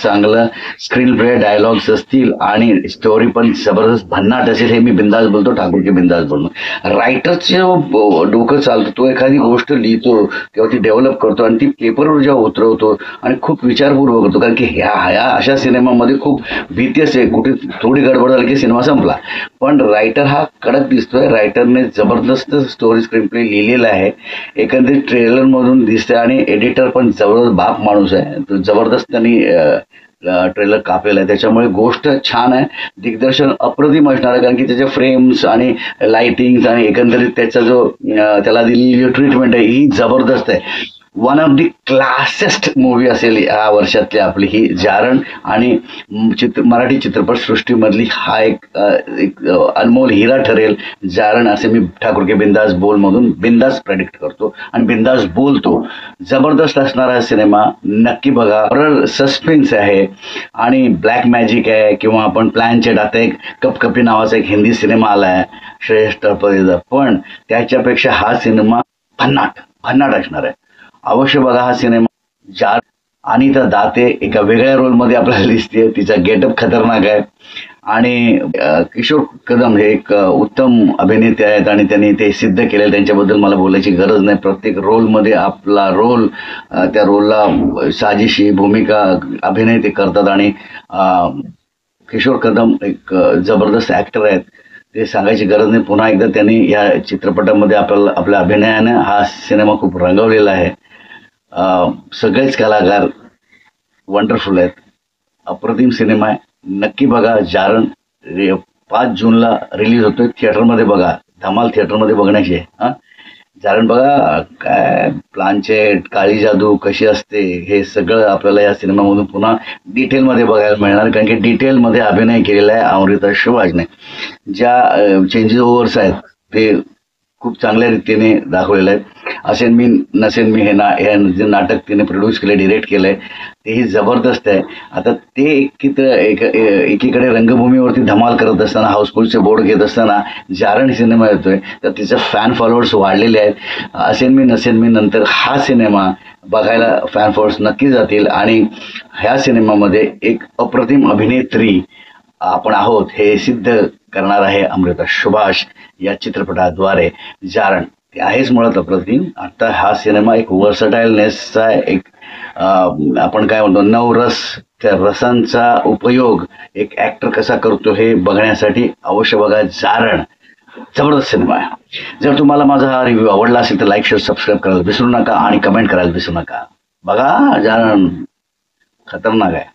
चांगलं screen play dialogues असतील आणि स्टोरी पण जबरदस्त भन्नाट असेल हे मी बिंदास बोलतो, ठाकूरचे बिंदास बोलतो. रायटरचं डोकं चालतं, तो एखादी गोष्ट लिहितो किंवा ती डेव्हलप करतो आणि ती पेपरवर जेव्हा उतरवतो आणि खूप विचारपूर्वक करतो, कारण की ह्या अशा सिनेमामध्ये खूप भीती असते, कुठे थोडी गडबड झाली की सिनेमा संपला. पण रायटर हा कडक दिसतोय, रायटरने जबरदस्त स्टोरी स्क्रीन प्ले लिहिलेला आहे, एकंदरीत ट्रेलर मधून दिसतंय आणि एडिटर पण जबरदस्त बाप माणूस आहे, तो जबरदस्त त्यांनी ट्रेलर कापलेला आहे, त्याच्यामुळे गोष्ट छान आहे. दिग्दर्शन अप्रतिम असणार आहे, कारण की त्याचे फ्रेम्स आणि लाइटिंग आणि एकंदरीत त्याचा जो त्याला दिलेली ट्रीटमेंट आहे ही जबरदस्त आहे. वन ऑफ दी क्लासेस्ट मूवी असेल या वर्षातली आपली ही जारण, आणि मराठी चित्रपटसृष्टीमधली हा एक अनमोल हिरा ठरेल जारण, असे मी ठाकूर के बिंदास बोल मधून बिंदास प्रेडिक्ट करतो आणि बिंदास बोलतो. जबरदस्त असणारा हा सिनेमा नक्की बघा. हॉरर सस्पेन्स आहे आणि ब्लॅक मॅजिक आहे, किंवा आपण प्लॅन चेट, आता एक कपकपी नावाचा एक हिंदी सिनेमा आला आहे श्रेयस तळपदेचा, पण त्याच्यापेक्षा हा सिनेमा भन्नाट असणार आहे. अवश्य बघा हा सिनेमा. जारण अनिता दाते एका वेगळ्या रोलमध्ये आपल्याला दिसते, तिचा गेटअप खतरनाक आहे आणि किशोर कदम हे एक उत्तम अभिनेते आहेत आणि त्यांनी ते सिद्ध केले, त्यांच्याबद्दल मला बोलायची गरज नाही. प्रत्येक रोलमध्ये आपला रोल, त्या रोलला साजिशी भूमिका अभिनय ते करतात आणि किशोर कदम एक जबरदस्त ॲक्टर आहेत, ते सांगायची गरज नाही. पुन्हा एकदा त्यांनी या चित्रपटामध्ये आपल्या अभिनयाने हा सिनेमा खूप रंगवलेला आहे. सगळेच कलाकार वंडरफुल आहेत, अप्रतिम सिनेमा आहे, नक्की बघा. जारण 5 जूनला रिलीज होतोय, थिएटरमध्ये बघा, धमाल थिएटरमध्ये बघण्याची आहे. जारण बघा, काय प्लानचेट, काळी जादू कशी असते हे सगळं आपल्याला या सिनेमामधून पुन्हा डिटेलमध्ये बघायला मिळणार, कारण की डिटेलमध्ये अभिनय केलेला आहे अमृता सुभाषने. ज्या चेंजेस ओव्हर्स आहेत ते खूप चांगल्या रीतीने दाखवलेलं आहे. असेन मी नसेन मी हे जे नाटक तिने प्रोड्यूस केलं, डिरेक्ट केलंय, तेही जबरदस्त आहे. आता ते एकीकडे रंगभूमीवरती धमाल करत असताना, हाऊसफुलचे बोर्ड घेत असताना जारण सिनेमा येतोय, तर तिचं फॅन फॉलोअर्स वाढलेले आहेत. असेन मी नसेन मी नंतर हा सिनेमा बघायला फॅन फॉलोअर्स नक्की जातील आणि ह्या सिनेमामध्ये एक अप्रतिम अभिनेत्री आपण आहोत हे सिद्ध करणार आहे अमृता सुभाष या चित्रपटाद्वारे. जारण ते आहेच मुळात अप्रतिम. आता हा सिनेमा एक वर्सटाईलनेसचा एक आपण काय म्हणतो नवरस, त्या रसांचा उपयोग एक ॲक्टर कसा करतो हे बघण्यासाठी अवश्य बघा. जारण जबरदस्त सिनेमा आहे. जर तुम्हाला माझा हा रिव्ह्यू आवडला असेल तर लाईक, शेअर, सबस्क्राईब करायला विसरू नका आणि कमेंट करायला विसरू नका. बघा, जारण खतरनाक आहे.